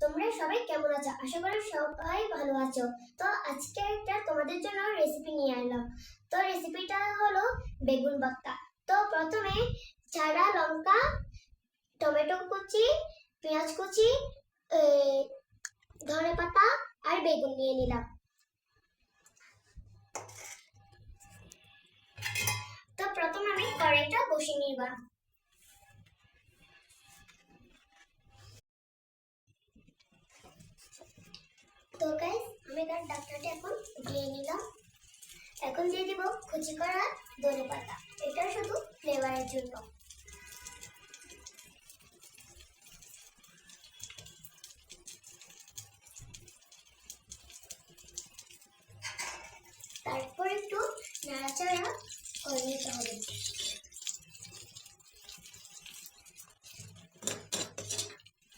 তোমরা সবাই কেমন আছো? আশা করি সবাই ভালো আছো। তো আজকে একটা তোমাদের জন্য রেসিপি নিয়ে এলাম। তো রেসিপিটা হলো বেগুন ভর্তা। তো প্রথমে চারা লঙ্কা, টমেটো কুচি, পেঁয়াজ কুচি, ধনে পাতা আর বেগুন নিয়ে নিলাম। তো প্রথমে আমি কড়াইটা বসিয়ে নিলাম। তো গাইস, আমি তার ডাকনাটা এখন দিয়ে নিলাম। এখন দিয়ে দিব কুচি করা ধনে পাতা। এটা শুধু ফ্লেভারের জন্য। তারপর একটু নাড়াচাড়া করে নিতে হবে।